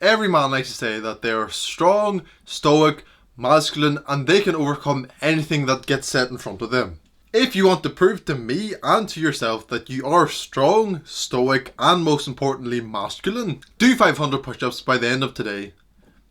Every man likes to say that they are strong, stoic, masculine, and they can overcome anything that gets set in front of them. If you want to prove to me and to yourself that you are strong, stoic, and most importantly masculine, do 500 push-ups by the end of today.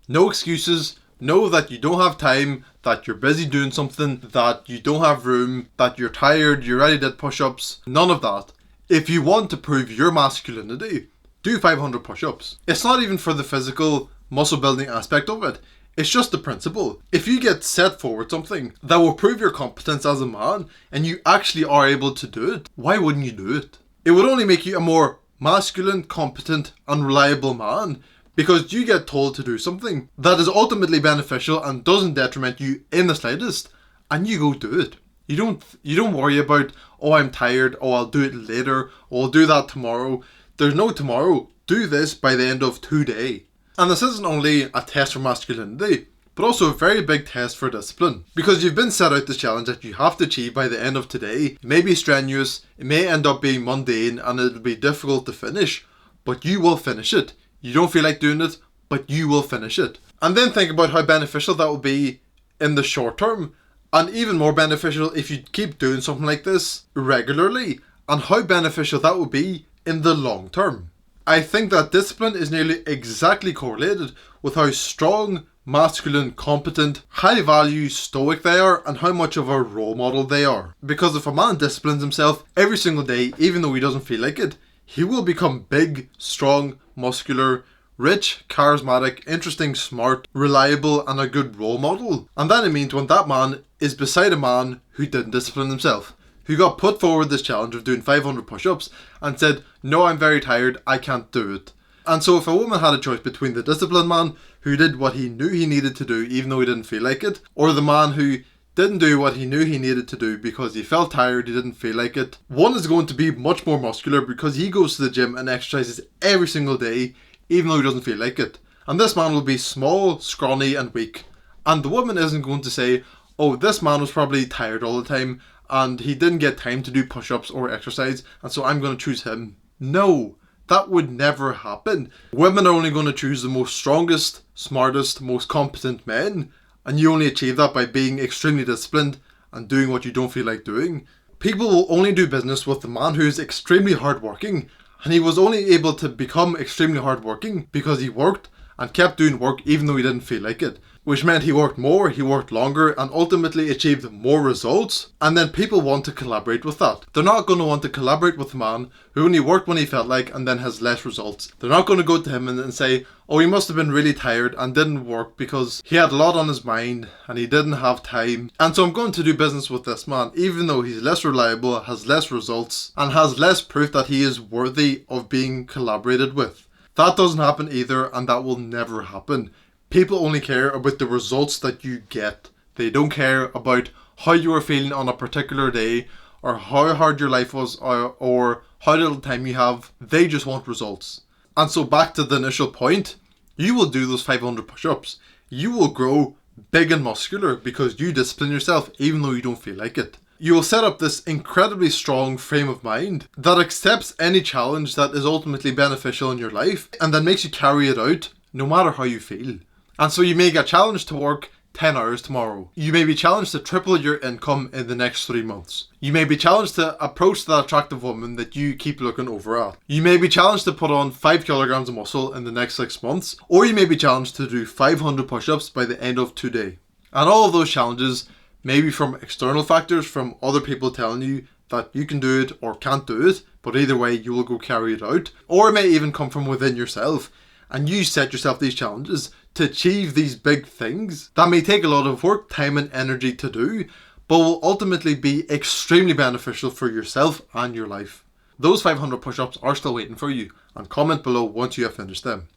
No excuses. Know that you don't have time, that you're busy doing something, that you don't have room, that you're tired, you already did push-ups. None of that. If you want to prove your masculinity, do 500 push-ups. It's not even for the physical muscle building aspect of it. It's just the principle. If you get set forward something that will prove your competence as a man and you actually are able to do it, why wouldn't you do it? It would only make you a more masculine, competent, and reliable man because you get told to do something that is ultimately beneficial and doesn't detriment you in the slightest, and you go do it. You don't worry about, oh, I'm tired, oh, I'll do it later, oh, I'll do that tomorrow. There's no tomorrow. Do this by the end of today. And this isn't only a test for masculinity, but also a very big test for discipline. Because you've been set out this challenge that you have to achieve by the end of today. It may be strenuous, it may end up being mundane, and it'll be difficult to finish, but you will finish it. You don't feel like doing it, but you will finish it. And then think about how beneficial that will be in the short term, and even more beneficial if you keep doing something like this regularly, and how beneficial that will be in the long term. I think that discipline is nearly exactly correlated with how strong, masculine, competent, high value, stoic they are and how much of a role model they are. Because if a man disciplines himself every single day, even though he doesn't feel like it, he will become big, strong, muscular, rich, charismatic, interesting, smart, reliable, and a good role model. And then it means when that man is beside a man who didn't discipline himself, who got put forward this challenge of doing 500 push-ups and said, no, I'm very tired, I can't do it. And so if a woman had a choice between the disciplined man who did what he knew he needed to do even though he didn't feel like it, or the man who didn't do what he knew he needed to do because he felt tired, he didn't feel like it, one is going to be much more muscular because he goes to the gym and exercises every single day even though he doesn't feel like it. And this man will be small, scrawny, and weak. And the woman isn't going to say, oh, this man was probably tired all the time and he didn't get time to do push-ups or exercise, and so I'm going to choose him. No, that would never happen. Women are only going to choose the most strongest, smartest, most competent men, and you only achieve that by being extremely disciplined and doing what you don't feel like doing. People will only do business with the man who is extremely hardworking, and he was only able to become extremely hardworking because he worked and kept doing work even though he didn't feel like it. Which meant he worked more, he worked longer, and ultimately achieved more results. And then people want to collaborate with that. They're not going to want to collaborate with a man who only worked when he felt like and then has less results. They're not going to go to him and say, oh, he must have been really tired and didn't work because he had a lot on his mind and he didn't have time. And so I'm going to do business with this man, even though he's less reliable, has less results, and has less proof that he is worthy of being collaborated with. That doesn't happen either, and that will never happen. People only care about the results that you get. They don't care about how you are feeling on a particular day or how hard your life was or how little time you have. They just want results. And so back to the initial point, you will do those 500 push-ups. You will grow big and muscular because you discipline yourself even though you don't feel like it. You will set up this incredibly strong frame of mind that accepts any challenge that is ultimately beneficial in your life and then makes you carry it out no matter how you feel. And so you may get challenged to work 10 hours tomorrow. You may be challenged to triple your income in the next 3 months. You may be challenged to approach that attractive woman that you keep looking over at. You may be challenged to put on 5 kilograms of muscle in the next 6 months. Or you may be challenged to do 500 push-ups by the end of today. And all of those challenges may be from external factors, from other people telling you that you can do it or can't do it. But either way, you will go carry it out. Or it may even come from within yourself. And you set yourself these challenges to achieve these big things that may take a lot of work, time and energy to do, but will ultimately be extremely beneficial for yourself and your life. Those 500 push-ups are still waiting for you, and comment below once you have finished them.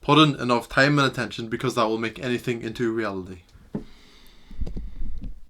Put in enough time and attention because that will make anything into reality.